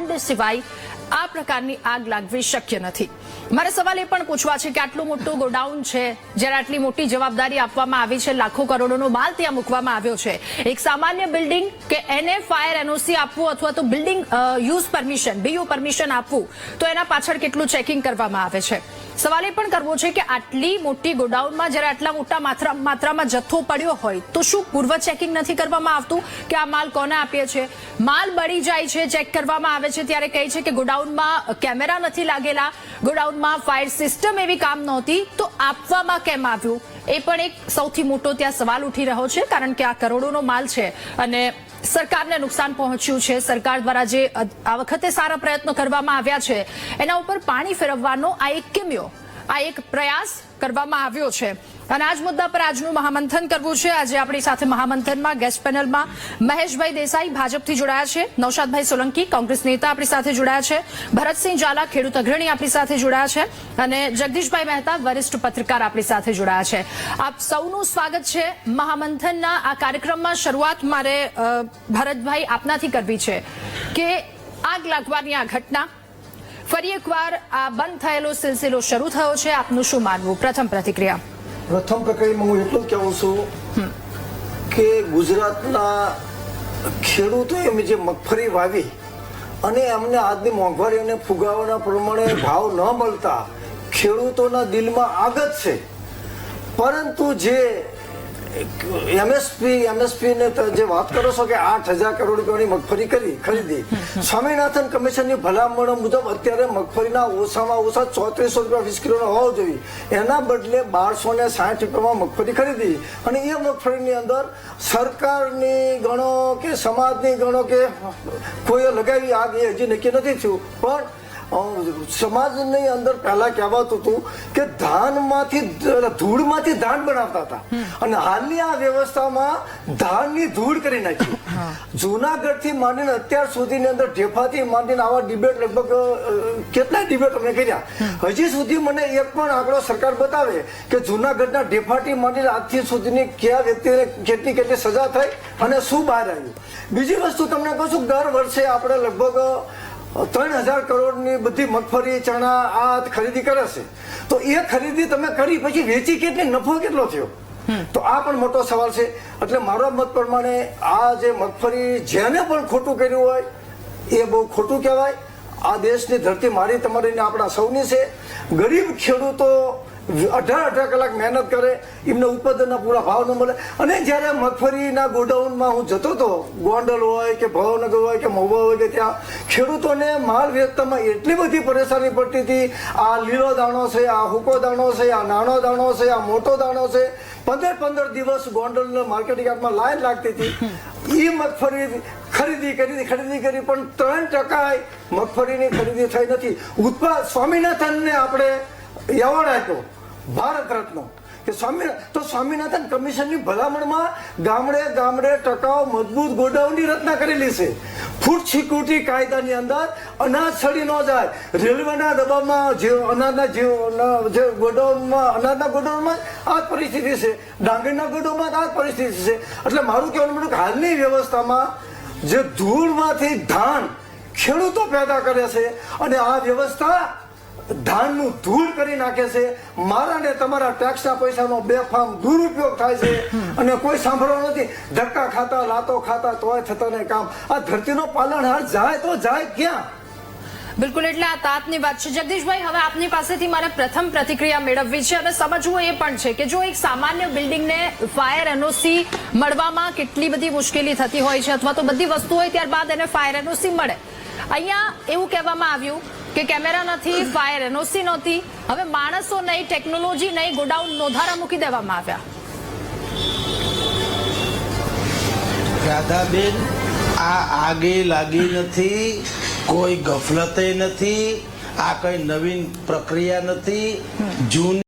ખાંડ સિવાય આ પ્રકારની આગ લાગવી શક્ય નથી। મારે સવાલ એ પણ પૂછવા છે કે આટલું મોટું ગોડાઉન છે, જ્યારે આટલી મોટી જવાબદારી આપવામાં આવી છે, લાખો કરોડોનો માલ ત્યાં મૂકવામાં આવ્યો છે, એક સામાન્ય બિલ્ડિંગ કે એને ફાયર એનઓસી આપવું અથવા તો building use permission BU permission આપવું, તો એના પાછળ કેટલું ચેકિંગ કરવામાં આવે છે? સવાલ એ પણ કરવો છે કે આટલી મોટી ગોડાઉનમાં જ્યારે આટલા મોટા માત્રામાં જથ્થો પડ્યો હોય તો શું પૂર્વ ચેકિંગ નથી કરવામાં આવતું કે આ માલ કોને આપીએ છે? માલ બળી જાય છે, ચેક કરવામાં આવે છે ત્યારે કહે છે કે ગોડાઉનમાં કેમેરા નથી લાગેલા, ગોડાઉનમાં ફાયર સિસ્ટમ એવી કામ નહોતી, તો આપવામાં કેમ આવ્યું? એ પણ એક સૌથી મોટો ત્યાં સવાલ ઉઠી રહ્યો છે, કારણ કે આ કરોડોનો માલ છે અને સરકારને નુકસાન પહોંચ્યું છે। સરકાર દ્વારા જે આ વખતે સારા પ્રયત્નો કરવામાં આવ્યા છે એના ઉપર પાણી ફેરવવાનો આ એક કિમ્યો, આ એક પ્રયાસ કરવામાં આવ્યો છે અને આ જ મુદ્દા પર આજનું મહામંથન કરવું છે। આજે આપણી સાથે મહામંથનમાં ગેસ્ટ પેનલમાં મહેશભાઈ દેસાઈ ભાજપથી જોડાયા છે, નૌશાદભાઈ સોલંકી કોંગ્રેસ નેતા આપણી સાથે જોડાયા છે, ભરતસિંહ ઝાલા ખેડૂત અગ્રણી આપણી સાથે જોડાયા છે અને જગદીશભાઈ મહેતા વરિષ્ઠ પત્રકાર આપણી સાથે જોડાયા છે। આપ સૌનું સ્વાગત છે મહામંથનના આ કાર્યક્રમમાં। શરૂઆત મારે ભરતભાઈ આપનાથી કરવી છે કે આગ લાગવાની આ ઘટના ફરી એકવાર આ બંધ થયેલો સિલસિલો શરૂ થયો છે, આપનું શું માનવું? પ્રથમ પ્રતિક્રિયા। પ્રથમ પ્રક્રિયામાં હું એટલું જ કહેવું છું કે ગુજરાતના ખેડૂતોએ જે મગફળી વાવી અને એમને આજની મોંઘવારી અને ફુગાવાના પ્રમાણે ભાવ ન મળતા ખેડૂતોના દિલમાં આગ જ છે, પરંતુ જે એમએસપી ને જે વાત કરો છો કે 8,000 કરોડ રૂપિયાની મગફળી ખરીદી, સ્વામિનાથન કમિશનની ભલામણો મુજબ અત્યારે મગફળીના ઓછામાં ઓછા 3400 રૂપિયા 20 કિલોનો હોવો જોઈએ, એના બદલે 1260 રૂપિયામાં મગફળી ખરીદી અને એ મગફળીની અંદર સરકારની ગણો કે સમાજની ગણો કે કોઈએ લગાવી આગ એ હજી નક્કી નથી થયું, પણ સમાજની અંદર પહેલા કહેવાતું હતું કે ધૂળમાંથી ધાન બનાવતા હતા અને હાલની આ વ્યવસ્થામાં ધાનની ધૂળ કરી નાખી। જુનાગઢથી માંડીને અત્યાર સુધીની અંદર ઢેફાથી માંડીને આવા ડિબેટ લગભગ કેટલાય ડિબેટ અમે કર્યા, હજી સુધી મને એક પણ આંકડો સરકાર બતાવે કે જુનાગઢના ઢેફાથી માંડીને આજથી સુધીની કયા વ્યક્તિને કેટલી સજા થઈ અને શું બહાર આવ્યું। બીજી વસ્તુ તમને કહું છું, દર વર્ષે આપણે લગભગ 3,000 કરોડની બધી મગફળી ચણા આ ખરીદી કરે છે, તો એ ખરીદી તમે કરી પછી વેચી કેટલી, નફો કેટલો થયો? તો આ પણ મોટો સવાલ છે। એટલે મારા મત પ્રમાણે આ જે મગફળી જેને પણ ખોટું કર્યું હોય એ બહુ ખોટું કહેવાય। આ દેશની ધરતી મારી તમારી ને આપણા સૌની છે। ગરીબ ખેડૂતો 18 કલાક મહેનત કરે, એમને ઉત્પાદનના પૂરા ભાવ ન મળે અને જ્યારે મગફળીના ગોડાઉનમાં હું જતો હતો, ગોંડલ હોય કે ભાવનગર હોય કે મહુવા હોય કે ત્યાં ખેડૂતોને માલ વેચતામાં એટલી બધી પરેશાની પડતી હતી। આ લીલો દાણો છે, આ હુકો દાણો છે, આ નાનો દાણો છે, આ મોટો દાણો છે, 15 દિવસ ગોંડલના માર્કેટિંગ યાર્ડમાં લાઈન લાગતી હતી। એ મગફળી ખરીદી કરી પણ 3% મગફળીની ખરીદી થઈ નથી। સ્વામિનાથનને આપણે એવોર્ડ આપ્યો ભારત રત્ન કે સ્વામિનાથન કમિશનની ભલામણમાં ગામડે ટકાઉ મજબૂત ગોડાઉનની રચના કરેલી છે। ફૂડ સિક્યુરિટી કાયદાની અંદર અનાજ સડી ન જાય, રેલવેના દબાવમાં જે ગોડાઉનમાં આ જ પરિસ્થિતિ છે, ડાંગરના ગોડાઉનમાં આ જ પરિસ્થિતિ છે। એટલે મારું કહેવાનું મતલબ હાલની વ્યવસ્થામાં જે ધૂળમાંથી ધાન ખેડૂતો પેદા કરે છે અને આ વ્યવસ્થા ધાનનું ધૂળ કરી નાખે છે। મારા ને તમારા ટેક્સના પૈસાનો બેફામ દુરુપયોગ થાય છે અને કોઈ સાંભળવા નથી, ધક્કા ખાતા લાતો ખાતા તોય થતા નહીં કામ। આ ધરતીનો પાલનહાર જાય તો જાય ક્યાં? બિલકુલ, એટલે આ તાતની વાત છે। જગદીશભાઈ, હવે આપની પાસેથી મારે પ્રથમ પ્રતિક્રિયા મેળવવી છે અને સમજવું એ પણ છે કે જો એક સામાન્ય બિલ્ડિંગને ફાયર એનઓસી મળવામાં કેટલી બધી મુશ્કેલી થતી હોય છે અથવા તો બધી વસ્તુ હોય ત્યારબાદ એને ફાયર એનઓસી મળે, અહીંયા એવું કહેવામાં આવ્યું કે કેમેરા નથી, ફાયર એનઓસી નહોતી, હવે માણસો નહીં, ટેકનોલોજી નહીં, ગોડાઉન નોંધારા મૂકી દેવામાં આવ્યા। રાધાબેન, આ આગે લાગી નથી, કોઈ ગફલતે નથી, આ કઈ નવીન પ્રક્રિયા નથી, જૂની